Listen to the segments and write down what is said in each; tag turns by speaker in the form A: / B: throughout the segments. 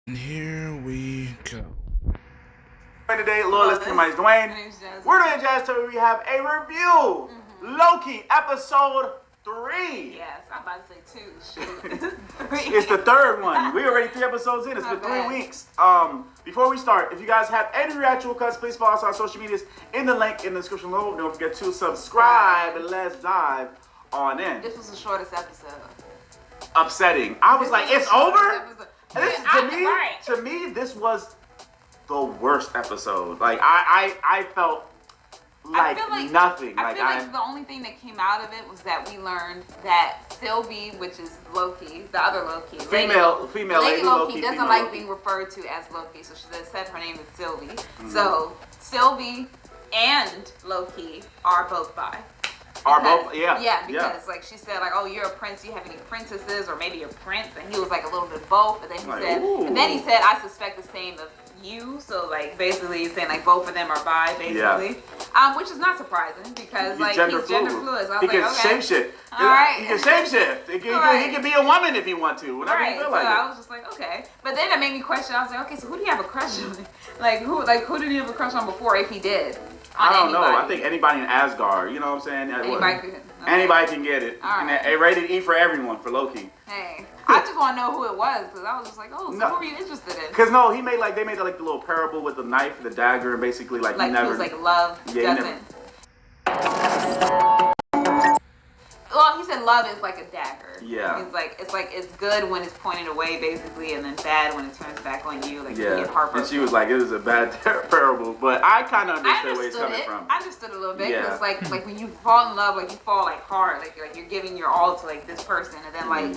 A: And here we go.
B: Today, loyal listener, my name is Dwayne.
C: My name's Jazz.
B: We're doing Jazz Story. We have a review. Loki, episode 3.
C: Yes, I'm about to say 2. Shoot.
B: It's the third one. We already 3 episodes in. It's been 3 weeks. Before we start, if you guys have any reaction cuts, please follow us on our social medias in the link in the description below. Don't forget to subscribe and let's dive on in.
C: This was the shortest episode.
B: Upsetting. I was like, it's over? This,
C: Right.
B: to me, this was the worst episode. Like I felt like, nothing.
C: I feel like the only thing that came out of it was that we learned that Sylvie, which is Loki, the other Loki,
B: female
C: Lady Loki doesn't
B: female
C: like
B: Loki.
C: being referred to as Loki, so she said her name is Sylvie. Mm-hmm. So Sylvie and Loki are both bi. Because like she said, like, oh, you're a prince. You have any princesses, or maybe a prince? And he was like a little bit of both. And then he said,
B: ooh.
C: and then he said, I suspect the same of you. So like basically, he's saying like both of them are bi, basically. Which is not surprising because like he's gender fluid. So I was
B: he can
C: like, okay,
B: shapeshift.
C: all right,
B: he can shapeshift. He can be a woman if he want to, whenever he feel like
C: so
B: it.
C: I was just like, okay. But then it made me question. I was like, okay, so who do you have a crush on? Who did he have a crush on before, if he did?
B: I don't know. I think anybody in Asgard. You know what I'm saying? Anybody can get it.
C: All right.
B: And a rated E for everyone for Loki.
C: Hey, I just want to know who it was because I was just like, oh, so who are you interested in?
B: Because they made the little parable with the knife, the dagger, and basically like you never.
C: It was like love doesn't.
B: Never...
C: Well, he said love is like a dagger.
B: Yeah.
C: It's good when it's pointed away, basically, and then bad when it turns back on you. Like you get heartbroken.
B: And she was like, it was a bad parable, but I kind of understood where it's coming from.
C: I understood it a little bit because like when you fall in love, like you fall like hard, like you're giving your all to like this person, and then like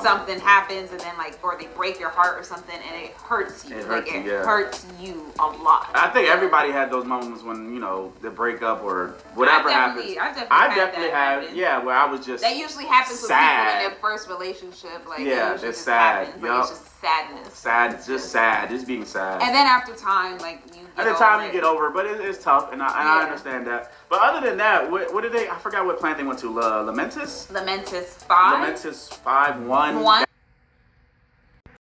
C: something happens, and then like or they break your heart or something, and it hurts you. It hurts you a lot.
B: I think everybody had those moments when they break up or whatever happens.
C: I definitely
B: had. Yeah, where I was just.
C: That usually happens with people in their first relationship. Like
B: it's sad.
C: Happens. Like, it's just sadness.
B: Sad, just sad, just being sad.
C: And then after time, like you get over it,
B: but it's tough, and I understand that. But other than that, what did they? I forgot what planet they went to. Lamentis.
C: Lamentis 5.
B: Lamentis 5-1.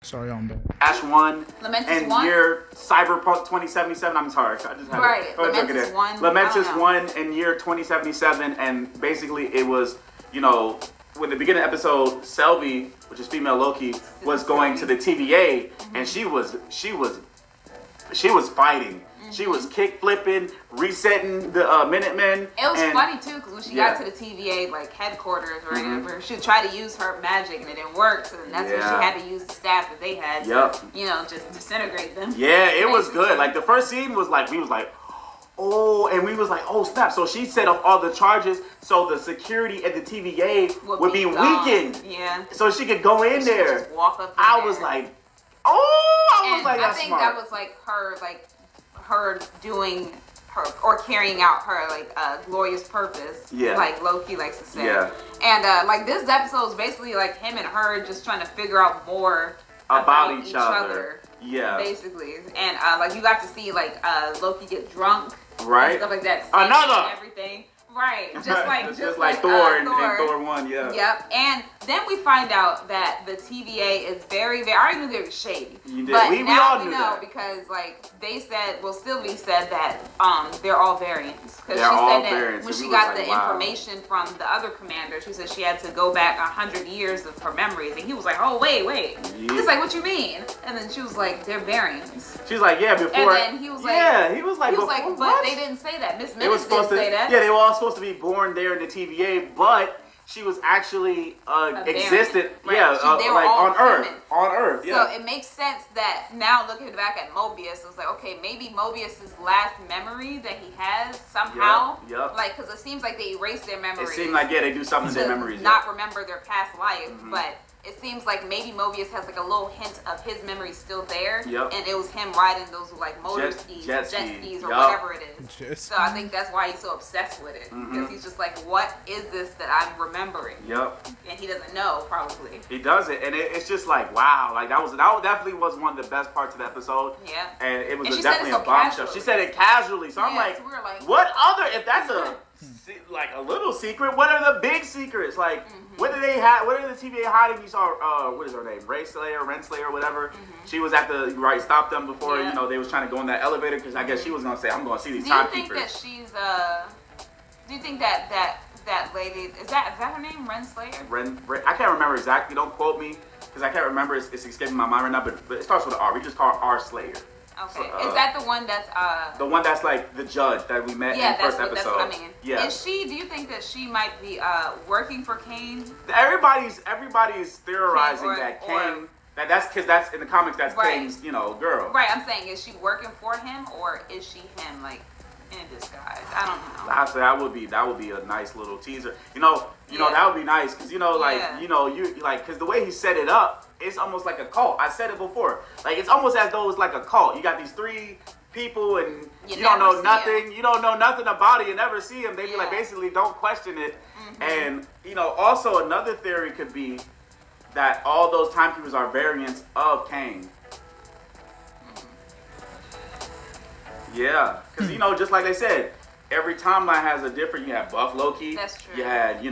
A: Sorry, I'm back.
B: Ash 1.
C: Lamentis
B: and
C: 1.
B: Year Cyberpunk 2077. I'm sorry, I just had
C: it. Lamentis 1.
B: Lamentis 1 and year 2077, and basically it was, when the beginning of the episode, Sylvie, which is female Loki, was going to the TVA, and she was fighting. She was kick flipping, resetting the Minutemen.
C: It was funny too, because when she got to the TVA like headquarters or whatever, she tried to use her magic and it didn't work. So then that's when she had to use the staff that they had to, just disintegrate them.
B: Yeah, it was good. Like the first scene was like, we was like, oh, and we was like, oh snap. So she set off all the charges so the security at the TVA would be weakened.
C: Yeah.
B: So she could go in there.
C: Just walk up
B: I was like, that's
C: think
B: smart.
C: that was like her doing her or carrying out her glorious purpose, like Loki likes to say. And like this episode is basically like him and her just trying to figure out more about each other. Basically. And like you got to see like Loki get drunk, and stuff like that, and everything. Right, just like
B: Thor and Thor 1,
C: Yep, and then we find out that the TVA is very, very. I already knew they were shady.
B: You did.
C: But
B: we
C: now
B: all
C: we
B: knew
C: know
B: that.
C: because Sylvie said that they're all variants. Because she
B: all
C: said
B: variants.
C: that when she got the information from the other commander, she said she had to go back 100 years of her memories, and he was like, "Oh wait." He's like, "What you mean?" And then she was like, "They're variants."
B: She's like, "Yeah, before."
C: And then he was like,
B: he was like,
C: "But they didn't say that. Miss Minutes didn't say that."
B: Yeah, they were all supposed to be born there in the TVA, but she was actually existed.
C: Right. They were all
B: on Earth. On Earth. Yeah.
C: So it makes sense that now looking back at Mobius, it was like, okay, maybe Mobius's last memory that he has somehow, like, because it seems like they erase their memories.
B: It seemed like they do something to their memories.
C: Not remember their past life, but. It seems like maybe Mobius has like a little hint of his memory still there, and it was him riding those like motor skis, jet skis, or whatever it is. So I think that's why he's so obsessed with it, because he's just like, what is this that I'm remembering? And he doesn't know, probably.
B: He doesn't, and it's just like, wow, like that definitely was one of the best parts of the episode. And it was definitely a bombshell. She said it casually, so I'm like,
C: so we were like,
B: what other? If that's a like a little secret. What are the big secrets? Like, what do they have? What are the TVA hiding? You saw, what is her name? Renslayer, whatever. She was at the stop them before. You know, they was trying to go in that elevator because I guess she was gonna say, "I'm gonna see these timekeepers."
C: Do you think that she's Do you think that lady is that her name? Renslayer?
B: I can't remember exactly. Don't quote me because I can't remember. It's escaping my mind right now. But it starts with an R. We just call her R Slayer.
C: Okay. So, is that the one that's
B: the one that's like the judge that we met in the first episode?
C: That's what I mean.
B: Yeah.
C: Is she? Do you think that she might be working for Kane?
B: Everybody's theorizing that Kane. That's because that's in the comics. That's Kane's girl.
C: Right. I'm saying, is she working for him or is she him like in disguise? I don't know.
B: I say that would be a nice little teaser. You know that would be nice because because the way he set it up. It's almost like a cult. I said it before. Like, it's almost as though it's like a cult. You got these 3 people and you don't know nothing. You don't know nothing about it. You never see them. They be like, basically, don't question it. And, also another theory could be that all those timekeepers are variants of Kane. Yeah. Because, just like they said, every timeline has a different, you had Buff Loki.
C: That's true.
B: You had,
C: they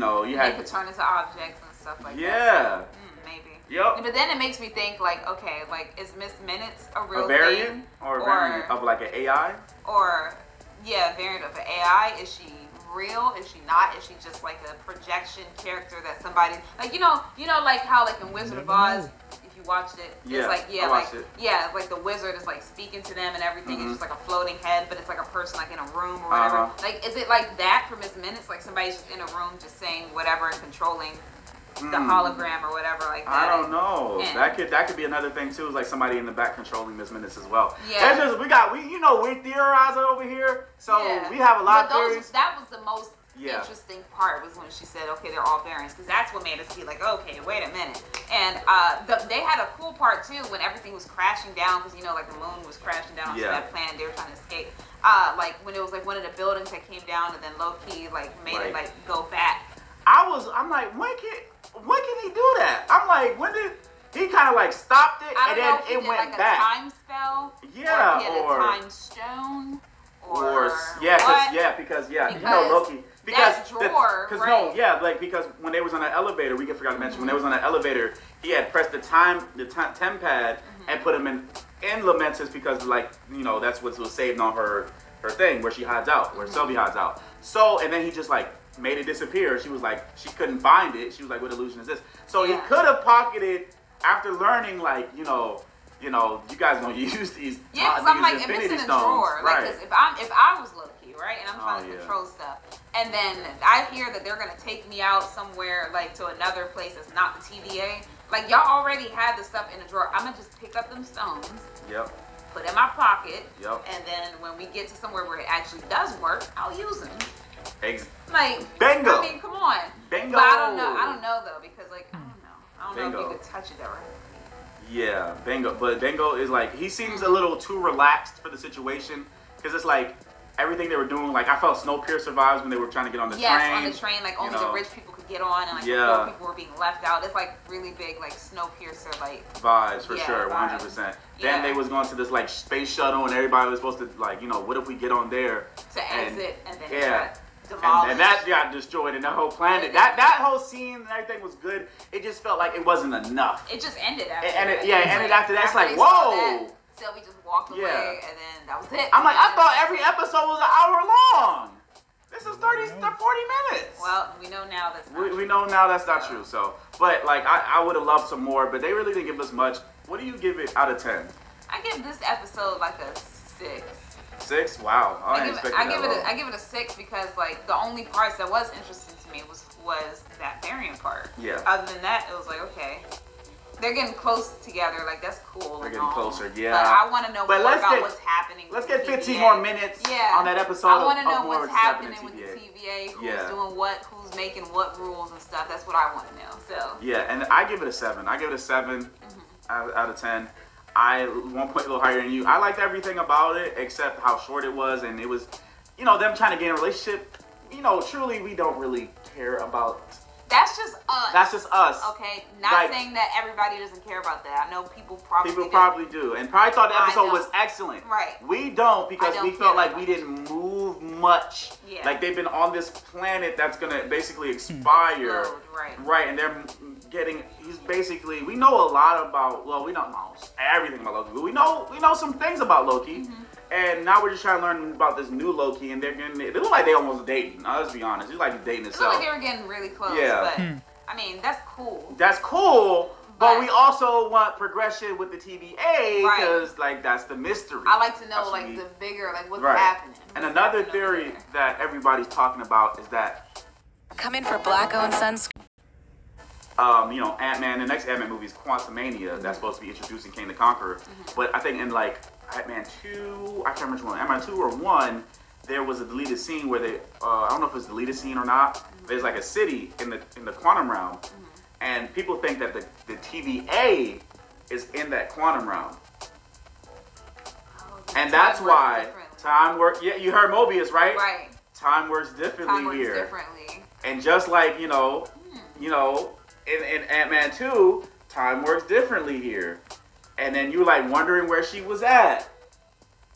C: could turn into objects and stuff like that.
B: Yeah.
C: Maybe.
B: Yep.
C: But then it makes me think, like, okay, like, is Miss Minutes a real
B: variant?
C: thing?
B: Or a variant of like an AI?
C: Or, a variant of an AI. Is she real? Is she not? Is she just like a projection character that somebody, like, like how, like, in Wizard of Oz, if you watched it, it's like, it's like the wizard is like speaking to them and everything. It's just like a floating head, but it's like a person like in a room or whatever. Like, is it like that for Miss Minutes? Like somebody's just in a room just saying whatever and controlling the hologram or whatever like that.
B: I don't know. That could be another thing too. Is like somebody in the back controlling Miss Minutes as well.
C: Yeah.
B: That's just we're theorizing over here, so we have a lot of theories.
C: That was the most interesting part was when she said, "Okay, they're all variants," because that's what made us be like, "Okay, wait a minute." And they had a cool part too when everything was crashing down because like the moon was crashing down onto that planet. They were trying to escape. Like when it was like one of the buildings that came down and then Loki like made it like go back.
B: I'm like, when can he do that? I'm like, when did he kind of like stopped it and then it went
C: like
B: back?
C: A time spell.
B: Yeah,
C: or he had a time stone.
B: Because Loki. Because
C: that drawer,
B: because when they was on that elevator, we forgot to mention when they was on that elevator, he had pressed the temp pad and put him in Lamentus because that's what was saved on her thing where she hides out, where Sylvie hides out. So and then he just like made it disappear. She was like, she couldn't find it. She was like, what illusion is this? So he could have pocketed after learning, like, you guys don't use these.
C: Yeah, because I'm like, if
B: Infinity
C: it's in a
B: Stones,
C: drawer, like,
B: right.
C: if I was Loki, right, and I'm trying to control stuff, and then I hear that they're gonna take me out somewhere, like, to another place that's not the TVA. Like, y'all already had the stuff in the drawer. I'm gonna just pick up them stones.
B: Yep.
C: Put in my pocket.
B: Yep.
C: And then when we get to somewhere where it actually does work, I'll use them. Like,
B: bingo.
C: I mean, come on.
B: Bingo.
C: But I don't know though, because like, I don't know if you could touch it ever.
B: Yeah, bingo. But bingo is like, he seems a little too relaxed for the situation because it's like everything they were doing. Like, I felt Snowpiercer vibes when they were trying to get on the train.
C: Yes, on the train, like only the rich people could get on, and like the poor people were being left out. It's like really big, like Snowpiercer, like
B: vibes for sure, 100%. Then they was going to this like space shuttle, and everybody was supposed to like, what if we get on there
C: to exit and then
B: and that got destroyed in the whole planet. That whole scene and everything was good. It just felt like it wasn't enough.
C: It just ended after
B: that. It ended
C: after
B: that. It's like, whoa.
C: Sylvie just walked away, and then that was it.
B: I'm like, I thought every episode was an hour long. This is 40 minutes.
C: Well, we know now that's not true.
B: We know now that's not true. So, but like, I would have loved some more, but they really didn't give us much. What do you give it out of 10?
C: I give this episode like a 6.
B: 6? Wow. I
C: give it a 6 because like the only parts that was interesting to me was that variant part.
B: Yeah.
C: Other than that, it was like, okay, they're getting close together. Like, that's cool.
B: They're getting closer. Yeah.
C: But I want to know more about what's happening.
B: Let's get 15 more minutes on that episode.
C: I want to know what's happening with the TVA. Who's doing what? Who's making what rules and stuff? That's what I want to know. So.
B: Yeah, and I give it a 7. I give it a 7 out of 10. I 1 point a little higher than you. I liked everything about it except how short it was, and it was, them trying to get in a relationship. Truly, we don't really care about
C: That's just us.
B: That's just us.
C: Okay, not saying that everybody doesn't care about that. I know people probably
B: do, and probably thought the episode was excellent.
C: Right.
B: We don't because we felt like we didn't move much. Yeah. Like they've been on this planet that's gonna basically expire.
C: Explode, right.
B: Right, and they're getting. He's basically. We know a lot about. Well, we don't know everything about Loki, but we know some things about Loki. Mm-hmm. And now we're just trying to learn about this new Loki, and they look like they almost dating. Now, let's be honest, it's like he's dating himself.
C: It looked like they were getting really close. Yeah. But I mean, that's cool.
B: That's cool. But we also want progression with the TVA because, like, that's the mystery.
C: I like to know, like, the bigger, like, what's happening.
B: And another theory that everybody's talking about is that
D: come in for Black-owned sunscreen.
B: You know, Ant-Man, the next Ant-Man movie is Quantumania. That's supposed to be introducing King the Conqueror. Mm-hmm. But I think in, like, Ant-Man 2, I can't remember which one, Ant-Man 2 or 1, there was a deleted scene where they, I don't know if it's a deleted scene or not, there's like a city in the quantum realm, and people think that the TVA is in that quantum realm. And that's why time works, yeah, you heard Mobius, right?
C: Right.
B: Time works differently here.
C: Differently.
B: And just like, you know, in Ant-Man 2, time works differently here. And then you like wondering where she was at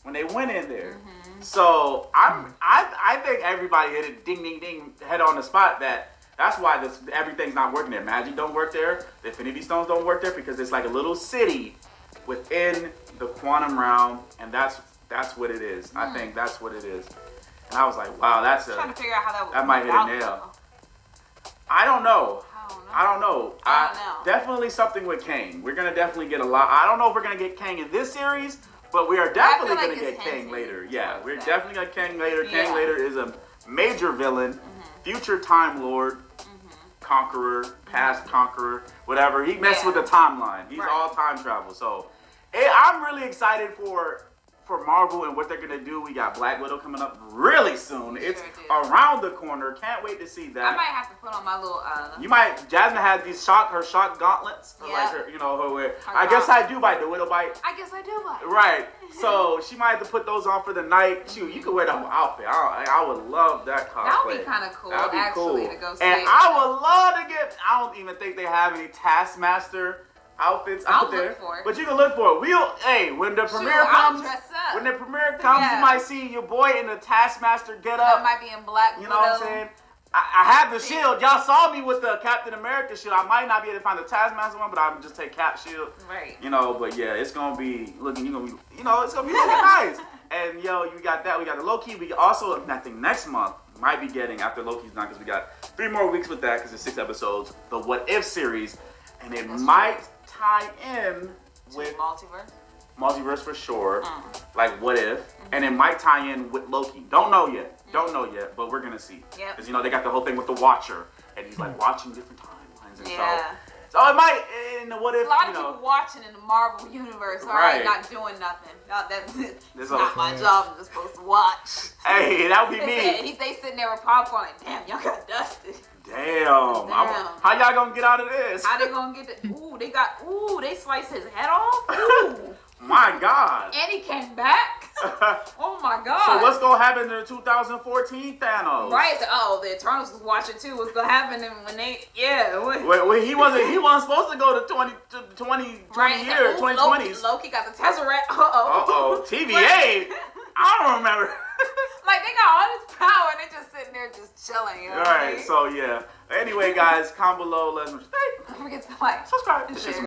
B: when they went in there. Mm-hmm. So I think everybody hit a ding ding ding head on the spot that's why everything's not working there. Magic don't work there. The Infinity Stones don't work there because it's like a little city within the quantum realm, and that's what it is. I think that's what it is. And I was like, wow,
C: I'm trying to figure out how
B: that might hit a nail.
C: Though.
B: I don't know. Definitely something with Kang. We're gonna definitely get a lot. I don't know if we're gonna get Kang in this series, but we are definitely gonna get Kang later. Yeah, we're definitely gonna get Kang later. Yeah. Kang later is a major villain, future Time Lord, conqueror, past conqueror, whatever. He messes with the timeline. He's all time travel. So I'm really excited for Marvel and what they're gonna do. We got Black Widow coming up really soon. It's around the corner. Can't wait to see that.
C: I might have to put on my little.
B: You might. Jasmine has these her shock gauntlets. Yeah. Like her, her I guess I do bite the Widow bite.
C: I guess I do bite.
B: Right. So she might have to put those on for the night. Shoot, you could wear the whole outfit. I would love that cosplay.
C: That would be kind of cool. That'd be actually cool. To go see.
B: And I would love to get. I don't even think they have any Taskmaster outfits out there.
C: Look for it.
B: But you can look for it. When the premiere comes, you might see your boy in the Taskmaster get up.
C: That might be in Black Widow.
B: You know what I'm saying? I have the shield. Y'all saw me with the Captain America shield. I might not be able to find the Taskmaster one, but I'll just take Cap shield.
C: Right.
B: But yeah, it's gonna be looking. It's gonna be looking nice. And you got that. We got the Loki. We also, I think next month might be getting after Loki's done because we got 3 more weeks with that because it's 6 episodes. The What If series, and it might tie in with multiverse for sure, like What If, and it might tie in with Loki. Don't know yet, but we're gonna see. Because they got the whole thing with the Watcher, and he's like watching different timelines and so it might in the What If.
C: A lot of people watching in the Marvel universe, not doing nothing. That's not my job. I'm just supposed to watch.
B: Hey, that would be me.
C: They sitting there with popcorn, like, damn, y'all got dusted.
B: Damn. How y'all gonna get out of this?
C: How they gonna get they sliced his head off? Ooh.
B: My God.
C: And he came back? Oh my God.
B: So what's gonna happen to the 2014 Thanos?
C: Right. The Eternals was watching too. What's gonna happen when they
B: Wait, he wasn't supposed to go to 20 years, 2020s.
C: Loki got the Tesseract. TVA?
B: I don't remember.
C: Like they got all this power and they just sitting there just chilling.
B: All right, so yeah. Anyway, guys, comment below. Let us know.
C: Don't forget to like,
B: subscribe.